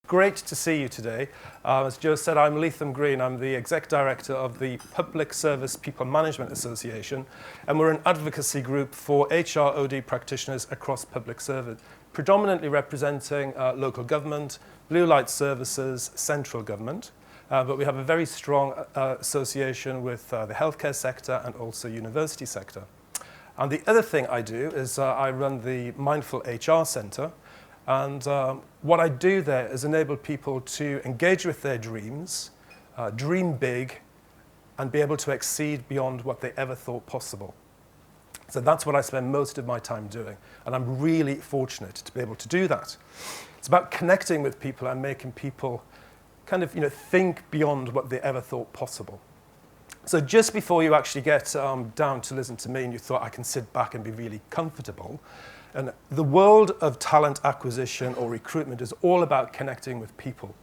Great to see you today. As Joe said, I'm Leatham Green. I'm the Exec Director of the Public Service People Management Association, and we're an advocacy group for HR/OD practitioners across public service, predominantly representing local government, blue light services, central government, but we have a very strong association with the healthcare sector and also university sector. And the other thing I do is I run the Mindful HR Centre. And what I do there is enable people to engage with their dreams, dream big, and be able to exceed beyond what they ever thought possible. So that's what I spend most of my time doing. And I'm really fortunate to be able to do that. It's about connecting with people and making people kind of, think beyond what they ever thought possible. So just before you actually get down to listen to me and you thought I can sit back and be really comfortable, and the world of talent acquisition or recruitment is all about connecting with people.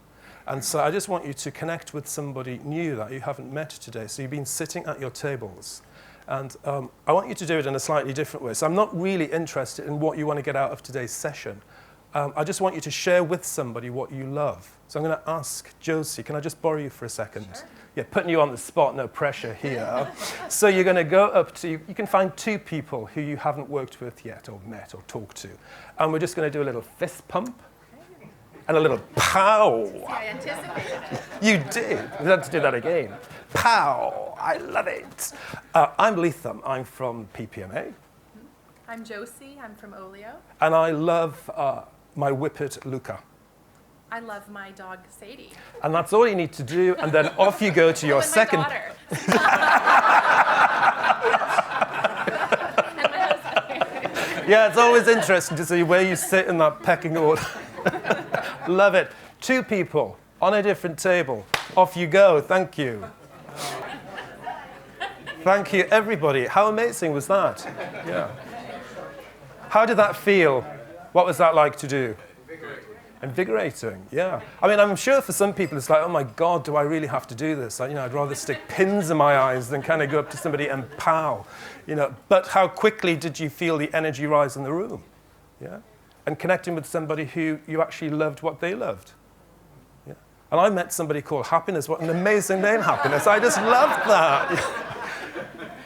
And so I just want you to connect with somebody new that you haven't met today. So you've been sitting at your tables. And I want you to do it in a slightly different way. So I'm not really interested in what you want to get out of today's session. I just want you to share with somebody what you love. So I'm going to ask Josie, can I just borrow you for a second? Sure. Yeah, putting you on the spot, no pressure here. So you're going to go up to, you can find two people who you haven't worked with yet or met or talked to. And we're just going to do a little fist pump and a little pow. See, I anticipated it. You did. We have to do that again. Pow. I love it. I'm Leatham. I'm from PPMA. I'm Josie. I'm from Oleeo. And I love my whippet, Luca. I love my dog, Sadie. And that's all you need to do, and then off you go to your second. My daughter. And my husband. Yeah, it's always interesting to see where you sit in that pecking order. Love it. Two people on a different table. Off you go. Thank you. Thank you, everybody. How amazing was that? Yeah. How did that feel? What was that like to do? Invigorating, yeah. I mean, I'm sure for some people it's like, oh my God, do I really have to do this? I'd rather stick pins in my eyes than kind of go up to somebody and pow. But how quickly did you feel the energy rise in the room? Yeah. And connecting with somebody who you actually loved what they loved. Yeah. And I met somebody called Happiness. What an amazing name, Happiness. I just loved that.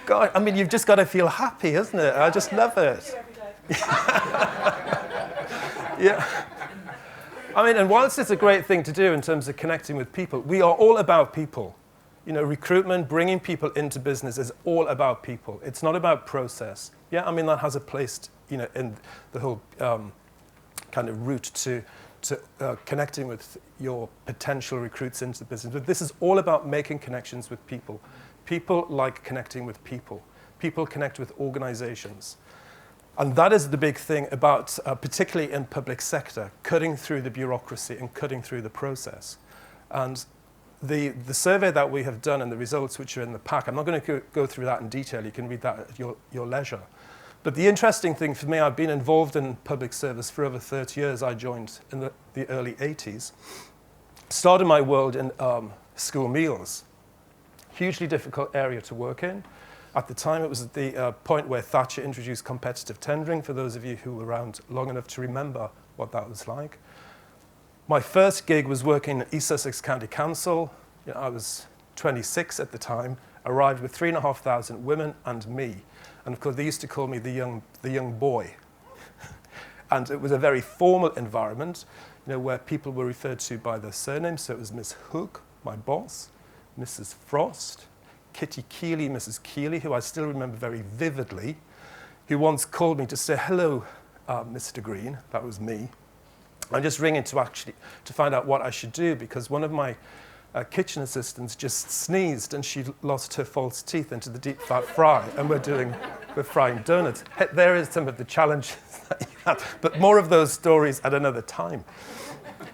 God, I mean, you've just got to feel happy, isn't it? I just love it. Yeah. I mean, and whilst it's a great thing to do in terms of connecting with people, we are all about people. Recruitment, bringing people into business is all about people. It's not about process. Yeah, I mean, that has a place, in the whole kind of route to connecting with your potential recruits into the business. But this is all about making connections with people. People like connecting with people. People connect with organizations. And that is the big thing about, particularly in public sector, cutting through the bureaucracy and cutting through the process. And the survey that we have done and the results which are in the pack, I'm not going to go through that in detail. You can read that at your leisure. But the interesting thing for me, I've been involved in public service for over 30 years. I joined in the early 80s. Started my world in school meals. Hugely difficult area to work in. At the time, it was at the point where Thatcher introduced competitive tendering, for those of you who were around long enough to remember what that was like. My first gig was working at East Sussex County Council. I was 26 at the time, arrived with 3,500 women and me. And of course, they used to call me the young boy. And it was a very formal environment, where people were referred to by their surnames. So it was Miss Hook, my boss, Mrs. Frost, Kitty Keeley, Mrs. Keeley, who I still remember very vividly, who once called me to say, hello, Mr. Green. That was me. I'm just ringing to find out what I should do, because one of my kitchen assistants just sneezed and she lost her false teeth into the deep fat fry, and we're frying donuts. There is some of the challenges that you have, but more of those stories at another time.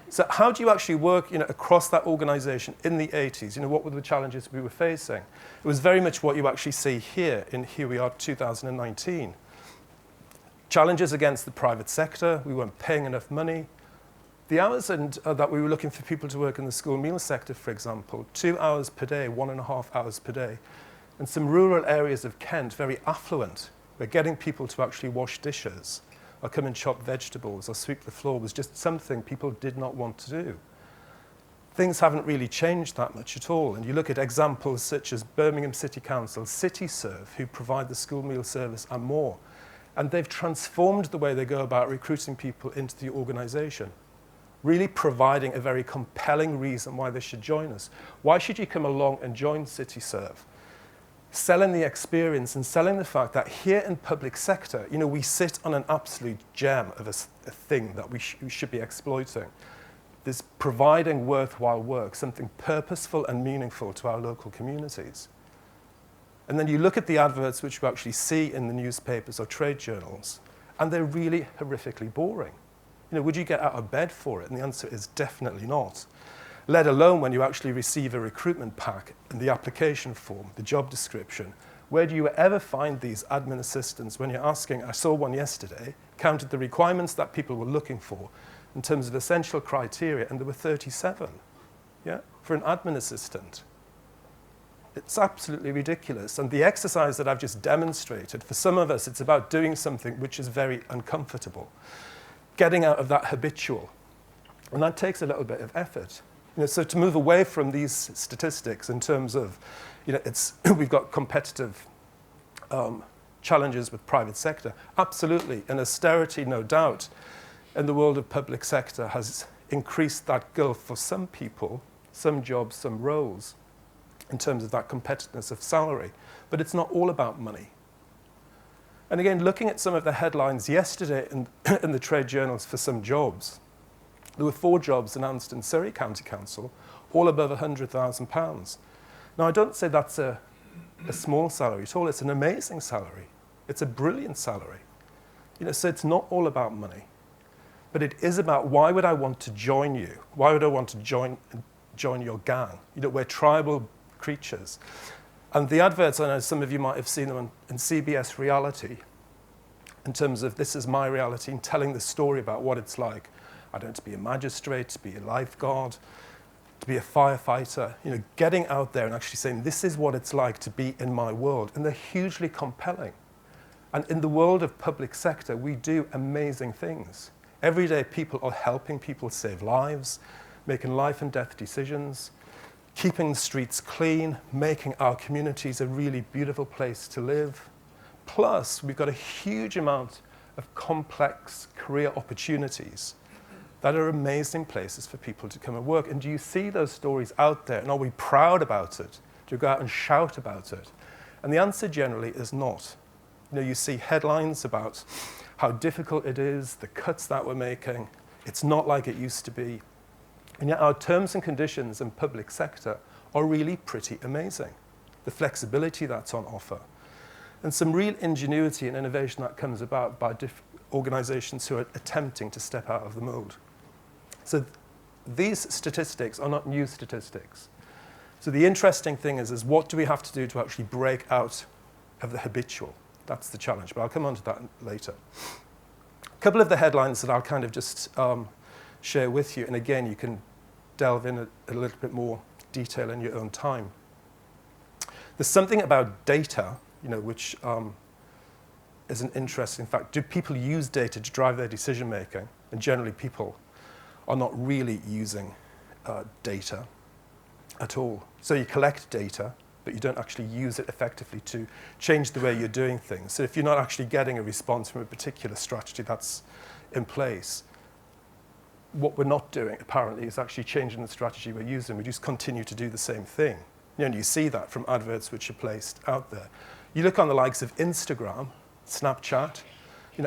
So how do you actually work across that organization in the 80s? What were the challenges we were facing? It was very much what you actually see here we are, 2019. Challenges against the private sector. We weren't paying enough money. The hours that we were looking for people to work in the school meal sector, for example, 2 hours per day, 1.5 hours per day. In some rural areas of Kent, very affluent, we're getting people to actually wash dishes or come and chop vegetables or sweep the floor was just something people did not want to do. things haven't really changed that much at all. And you look at examples such as Birmingham City Council, CityServe, who provide the school meal service and more. And they've transformed the way they go about recruiting people into the organisation, really providing a very compelling reason why they should join us. Why should you come along and join CityServe? Selling the experience and selling the fact that here in public sector, we sit on an absolute gem of a thing that we should be exploiting. This providing worthwhile work, something purposeful and meaningful to our local communities. And then you look at the adverts which you actually see in the newspapers or trade journals, and they're really horrifically boring. Would you get out of bed for it? And the answer is definitely not. Let alone when you actually receive a recruitment pack and the application form, the job description. Where do you ever find these admin assistants when you're asking, I saw one yesterday, counted the requirements that people were looking for in terms of essential criteria, and there were 37, for an admin assistant. It's absolutely ridiculous. And the exercise that I've just demonstrated, for some of us, it's about doing something which is very uncomfortable, getting out of that habitual. And that takes a little bit of effort. So to move away from these statistics in terms of, we've got competitive challenges with private sector, absolutely. And austerity, no doubt, in the world of public sector has increased that gulf for some people, some jobs, some roles, in terms of that competitiveness of salary. But it's not all about money. And again, looking at some of the headlines yesterday in the trade journals for some jobs, there were 4 jobs announced in Surrey County Council, all above £100,000. Now, I don't say that's a small salary at all. It's an amazing salary. It's a brilliant salary. So it's not all about money. But it is about, why would I want to join you? Why would I want to join your gang? We're tribal creatures. And the adverts, I know some of you might have seen them in CBS Reality, in terms of this is my reality, and telling the story about what it's like. I don't know, to be a magistrate, to be a lifeguard, to be a firefighter, getting out there and actually saying, this is what it's like to be in my world. And they're hugely compelling. And in the world of public sector, we do amazing things. Every day, people are helping people save lives, making life and death decisions, keeping the streets clean, making our communities a really beautiful place to live. Plus, we've got a huge amount of complex career opportunities that are amazing places for people to come and work. And do you see those stories out there? And are we proud about it? Do you go out and shout about it? And the answer generally is not. You see headlines about how difficult it is, the cuts that we're making. It's not like it used to be. And yet our terms and conditions in public sector are really pretty amazing. The flexibility that's on offer. And some real ingenuity and innovation that comes about by organizations who are attempting to step out of the mold. So these statistics are not new statistics. So the interesting thing is what do we have to do to actually break out of the habitual? That's the challenge, but I'll come on to that later. A couple of the headlines that I'll kind of just share with you, and again, you can delve in a little bit more detail in your own time. There's something about data, which is an interesting fact. Do people use data to drive their decision making? And generally, people are not really using data at all. So you collect data, but you don't actually use it effectively to change the way you're doing things. So if you're not actually getting a response from a particular strategy that's in place, what we're not doing, apparently, is actually changing the strategy we're using. We just continue to do the same thing. And you see that from adverts which are placed out there. You look on the likes of Instagram, Snapchat,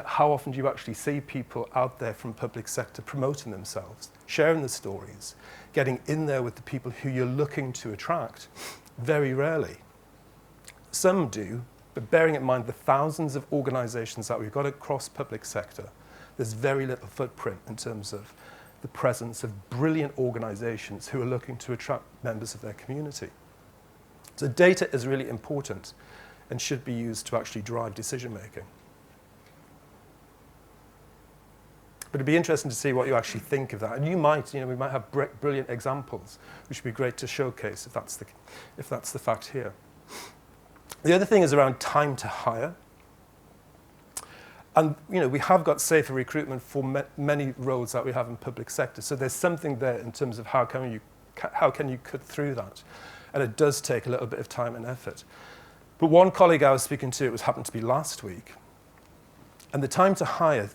how often do you actually see people out there from public sector promoting themselves, sharing the stories, getting in there with the people who you're looking to attract? Very rarely. Some do, but bearing in mind the thousands of organizations that we've got across public sector, there's very little footprint in terms of the presence of brilliant organizations who are looking to attract members of their community. So data is really important and should be used to actually drive decision making. But it'd be interesting to see what you actually think of that. And you might, we might have brilliant examples, which would be great to showcase if that's the fact here. The other thing is around time to hire. And we have got safer recruitment for many roles that we have in public sector. So there's something there in terms of how can you how can you cut through that? And it does take a little bit of time and effort. But one colleague I was speaking to, it happened to be last week, and the time to hire,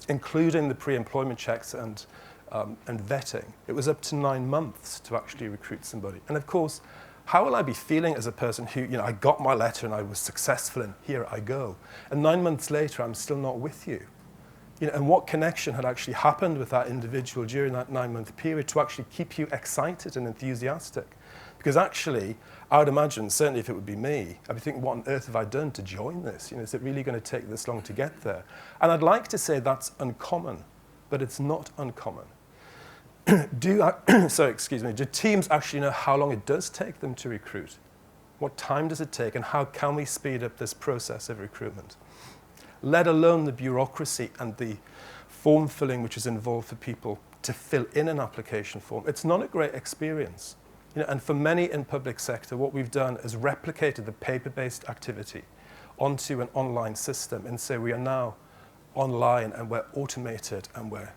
including the pre-employment checks and vetting, it was up to 9 months to actually recruit somebody. And of course, how will I be feeling as a person who, I got my letter and I was successful and here I go. And 9 months later, I'm still not with you. And what connection had actually happened with that individual during that 9-month period to actually keep you excited and enthusiastic? Because actually, I would imagine, certainly if it would be me, I'd be thinking, what on earth have I done to join this? Is it really going to take this long to get there? And I'd like to say that's uncommon, but it's not uncommon. Do teams actually know how long it does take them to recruit? What time does it take, and how can we speed up this process of recruitment? Let alone the bureaucracy and the form filling which is involved for people to fill in an application form. It's not a great experience. And for many in public sector, what we've done is replicated the paper-based activity onto an online system and say we are now online and we're automated and we're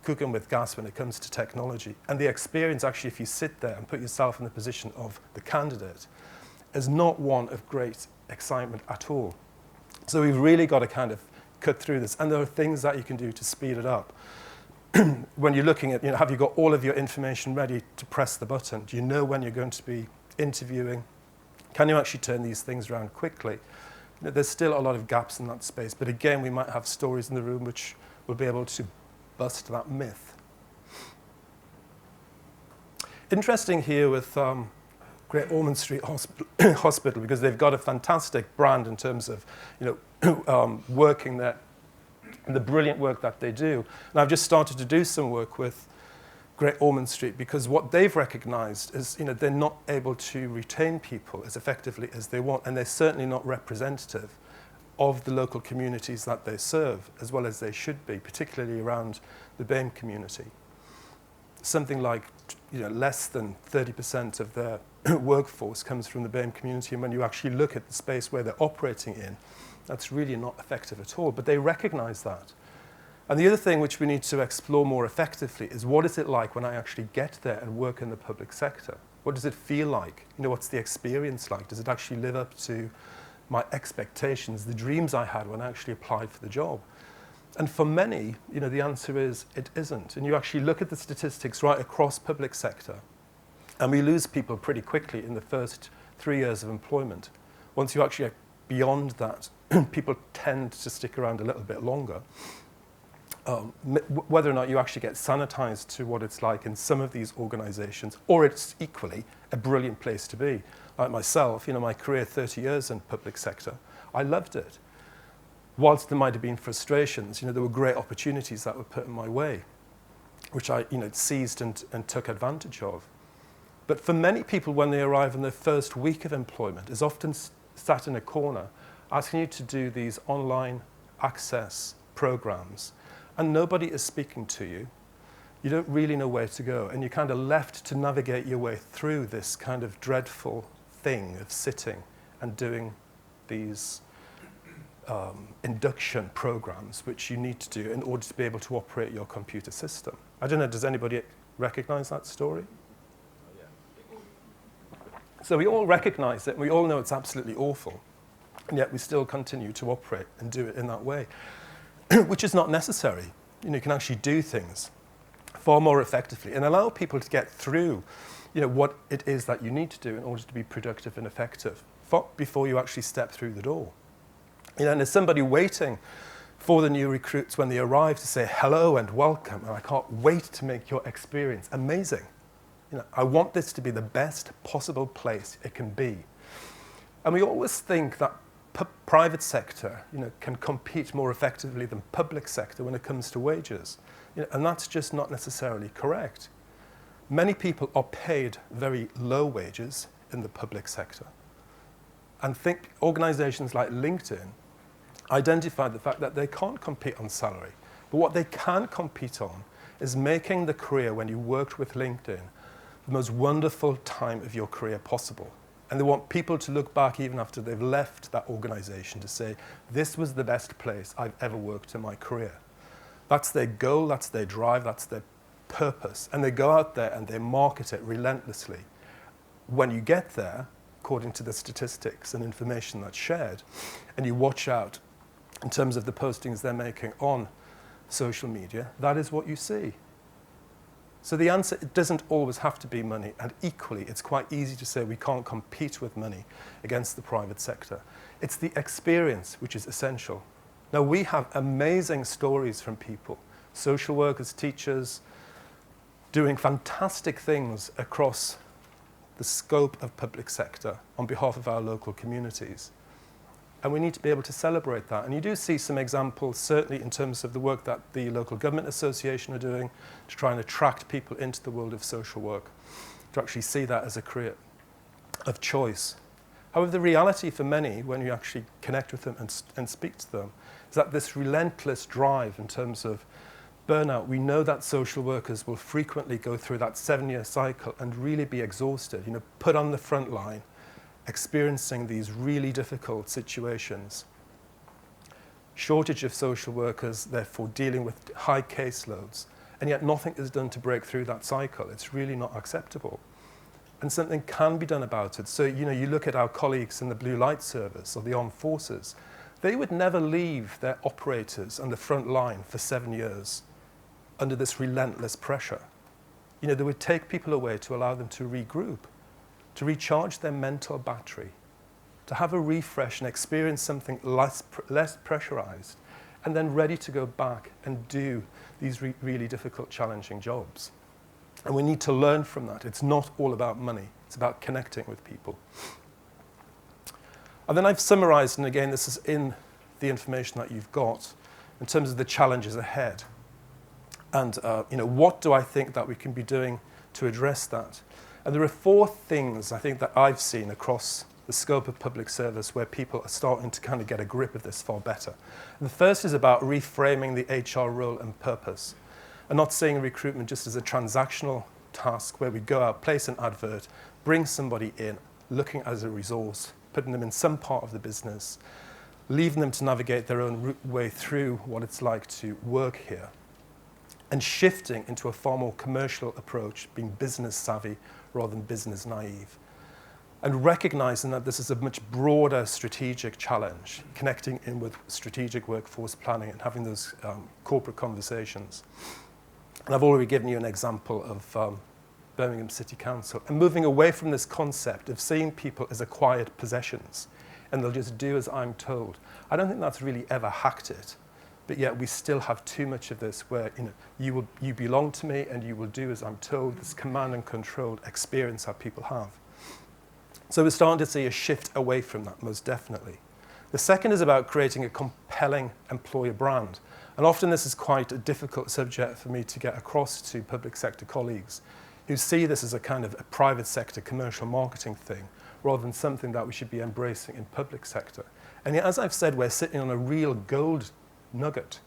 cooking with gas when it comes to technology. And the experience, actually, if you sit there and put yourself in the position of the candidate, is not one of great excitement at all. So we've really got to kind of cut through this. And there are things that you can do to speed it up. When you're looking at, have you got all of your information ready to press the button? Do you know when you're going to be interviewing? Can you actually turn these things around quickly? There's still a lot of gaps in that space. But again, we might have stories in the room which will be able to bust that myth. Interesting here with Great Ormond Street Hospital, because they've got a fantastic brand in terms of working there, and the brilliant work that they do. And I've just started to do some work with Great Ormond Street, because what they've recognized is they're not able to retain people as effectively as they want, and they're certainly not representative of the local communities that they serve, as well as they should be, particularly around the BAME community. Something like less than 30% of their workforce comes from the BAME community, and when you actually look at the space where they're operating in, that's really not effective at all, but they recognize that. And the other thing which we need to explore more effectively is, what is it like when I actually get there and work in the public sector? What does it feel like? What's the experience like? Does it actually live up to my expectations, the dreams I had when I actually applied for the job? And for many, the answer is it isn't. And you actually look at the statistics right across public sector, and we lose people pretty quickly in the first 3 years of employment. Once you actually get beyond that, people tend to stick around a little bit longer. Whether or not you actually get sanitized to what it's like in some of these organizations, or it's equally a brilliant place to be. Like myself, my career, 30 years in public sector, I loved it. Whilst there might have been frustrations, there were great opportunities that were put in my way, which I seized and took advantage of. But for many people, when they arrive in their first week of employment, is often sat in a corner asking you to do these online access programs, and nobody is speaking to you. You don't really know where to go, and you're kind of left to navigate your way through this kind of dreadful thing of sitting and doing these induction programs, which you need to do in order to be able to operate your computer system. I don't know, does anybody recognize that story? So we all recognize it, and we all know it's absolutely awful, and yet we still continue to operate and do it in that way, which is not necessary. You can actually do things far more effectively and allow people to get through what it is that you need to do in order to be productive and effective before you actually step through the door. And there's somebody waiting for the new recruits when they arrive to say hello and welcome, and I can't wait to make your experience amazing. I want this to be the best possible place it can be. And we always think that private sector can compete more effectively than public sector when it comes to wages. And that's just not necessarily correct. Many people are paid very low wages in the public sector. And think organizations like LinkedIn identified the fact that they can't compete on salary. But what they can compete on is making the career when you worked with LinkedIn the most wonderful time of your career possible. And they want people to look back even after they've left that organization to say, this was the best place I've ever worked in my career. That's their goal, that's their drive, that's their purpose, and they go out there and they market it relentlessly. When you get there, according to the statistics and information that's shared, and you watch out in terms of the postings they're making on social media, that is what you see. So the answer, it doesn't always have to be money, and equally, it's quite easy to say we can't compete with money against the private sector. It's the experience which is essential. Now, we have amazing stories from people, social workers, teachers, doing fantastic things across the scope of public sector on behalf of our local communities. And we need to be able to celebrate that. And you do see some examples, certainly in terms of the work that the Local Government Association are doing to try and attract people into the world of social work, to actually see that as a career of choice. However, the reality for many, when you actually connect with them and speak to them, is that this relentless drive in terms of burnout, we know that social workers will frequently go through that 7-year cycle and really be exhausted, put on the front line, experiencing these really difficult situations. Shortage of social workers, therefore dealing with high caseloads, and yet nothing is done to break through that cycle. It's really not acceptable. And something can be done about it. So, you look at our colleagues in the Blue Light Service or the Armed Forces, they would never leave their operators on the front line for 7 years under this relentless pressure. They would take people away to allow them to regroup, to recharge their mental battery, to have a refresh and experience something less pressurized, and then ready to go back and do these really difficult, challenging jobs. And we need to learn from that. It's not all about money. It's about connecting with people. And then I've summarized, and again, this is in the information that you've got, in terms of the challenges ahead. And what do I think that we can be doing to address that? And there are 4 things I think that I've seen across the scope of public service where people are starting to kind of get a grip of this far better. And the first is about reframing the HR role and purpose, and not seeing recruitment just as a transactional task where we go out, place an advert, bring somebody in, looking as a resource, putting them in some part of the business, leaving them to navigate their own way through what it's like to work here, and shifting into a far more commercial approach, being business savvy rather than business naive. And recognizing that this is a much broader strategic challenge, connecting in with strategic workforce planning and having those corporate conversations. And I've already given you an example of Birmingham City Council, and moving away from this concept of seeing people as acquired possessions, and they'll just do as I'm told. I don't think that's really ever hacked it, but yet we still have too much of this where you belong to me and you will do as I'm told, this command and controlled experience that people have. So we're starting to see a shift away from that, most definitely. The second is about creating a compelling employer brand. And often this is quite a difficult subject for me to get across to public sector colleagues who see this as a kind of a private sector commercial marketing thing rather than something that we should be embracing in public sector. And yet, as I've said, we're sitting on a real gold nugget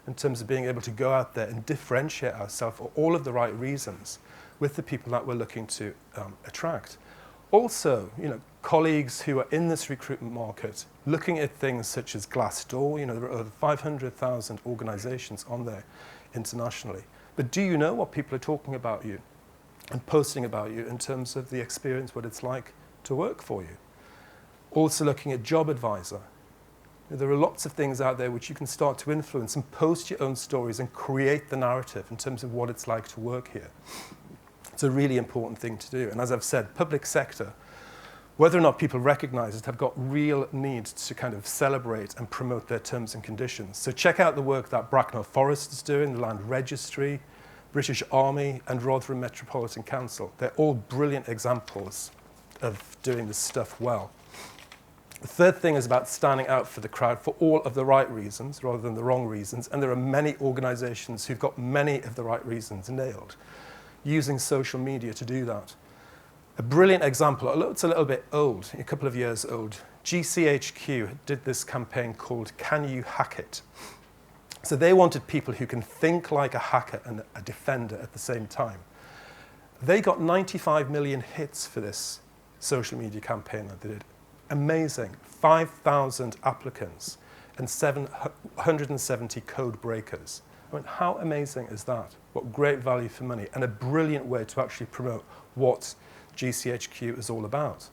in terms of being able to go out there and differentiate ourselves for all of the right reasons with the people that we're looking to attract. Also, colleagues who are in this recruitment market, looking at things such as Glassdoor, there are over 500,000 organizations on there internationally. But do you know what people are talking about you and posting about you in terms of the experience, what it's like to work for you? Also looking at Job Advisor. There are lots of things out there which you can start to influence and post your own stories and create the narrative in terms of what it's like to work here. It's a really important thing to do. And as I've said, public sector, whether or not people recognize it, have got real needs to kind of celebrate and promote their terms and conditions. So check out the work that Bracknell Forest is doing, the Land Registry, British Army, and Rotherham Metropolitan Council. They're all brilliant examples of doing this stuff well. The third thing is about standing out for the crowd for all of the right reasons rather than the wrong reasons. And there are many organizations who've got many of the right reasons nailed, using social media to do that. A brilliant example, although it's a little bit old, a couple of years old, GCHQ did this campaign called Can You Hack It? So they wanted people who can think like a hacker and a defender at the same time. They got 95 million hits for this social media campaign that they did. Amazing. 5,000 applicants and 770 code breakers. I mean, how amazing is that? What great value for money and a brilliant way to actually promote what GCHQ is all about.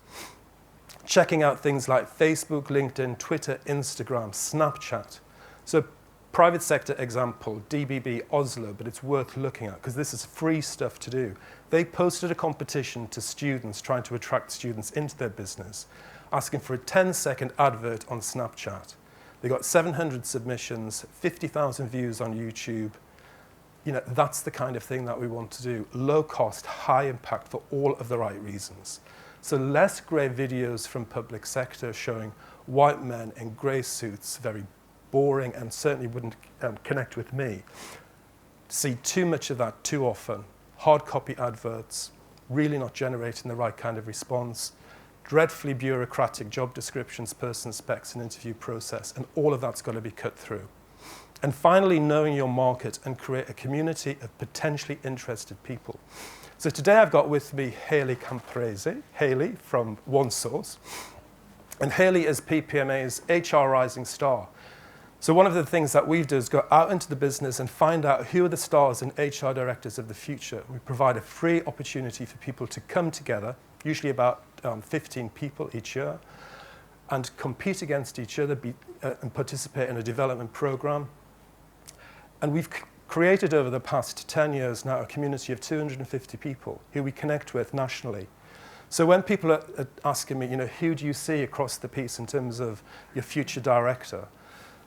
Checking out things like Facebook, LinkedIn, Twitter, Instagram, Snapchat. So private sector example, DBB Oslo, but it's worth looking at because this is free stuff to do. They posted a competition to students trying to attract students into their business, asking for a 10-second advert on Snapchat. They got 700 submissions, 50,000 views on YouTube. You know, that's the kind of thing that we want to do. Low cost, high impact for all of the right reasons. So less grey videos from public sector showing white men in grey suits, very boring and certainly wouldn't connect with me. See too much of that too often. Hard copy adverts, really not generating the right kind of response. Dreadfully bureaucratic job descriptions, person specs, and interview process, and all of that's got to be cut through. And finally, knowing your market and create a community of potentially interested people. So today I've got with me Hayley Camprese, Hayley from OneSource. And Hayley is PPMA's HR Rising Star. So one of the things that we do is go out into the business and find out who are the stars and HR directors of the future. We provide a free opportunity for people to come together, usually about 15 people each year, and compete against each other and participate in a development program. And we've created over the past 10 years now a community of 250 people who we connect with nationally. So when people are asking me, you know, who do you see across the piece in terms of your future director,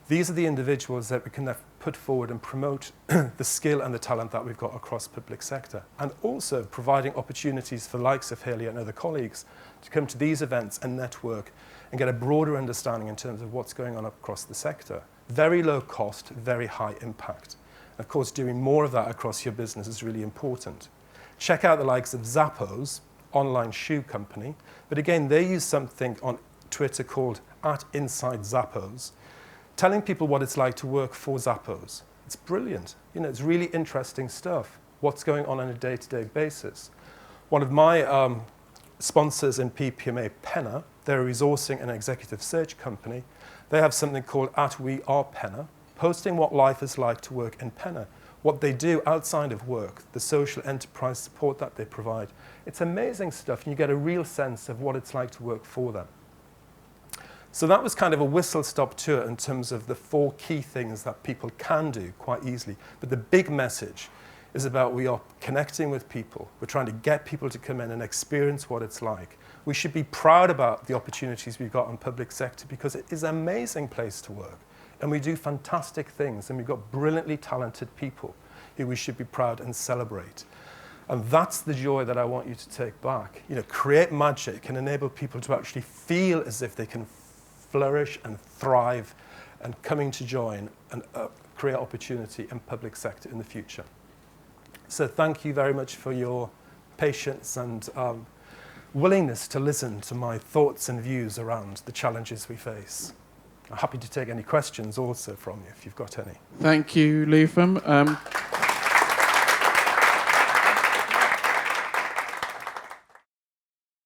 these are the individuals that we can put forward and promote the skill and the talent that we've got across public sector, and also providing opportunities for the likes of Hayley and other colleagues to come to these events and network and get a broader understanding in terms of what's going on across the sector. Very low cost, very high impact. Of course, doing more of that across your business is really important. Check out the likes of Zappos, online shoe company. But again, they use something on Twitter called @InsideZappos, telling people what it's like to work for Zappos. It's brilliant. You know, it's really interesting stuff. What's going on a day-to-day basis. One of my sponsors in PPMA, Penna, they're a resourcing and executive search company. They have something called @WeArePenna, posting what life is like to work in Penna, what they do outside of work, the social enterprise support that they provide. It's amazing stuff, and you get a real sense of what it's like to work for them. So that was kind of a whistle-stop tour in terms of the 4 key things that people can do quite easily. But the big message is about we are connecting with people. We're trying to get people to come in and experience what it's like. We should be proud about the opportunities we've got in public sector because it is an amazing place to work. And we do fantastic things, and we've got brilliantly talented people who we should be proud and celebrate. And that's the joy that I want you to take back. You know, create magic and enable people to actually feel as if they can flourish and thrive and coming to join and create opportunity in public sector in the future. So thank you very much for your patience and willingness to listen to my thoughts and views around the challenges we face. I'm happy to take any questions also from you if you've got any. Thank you, Leatham.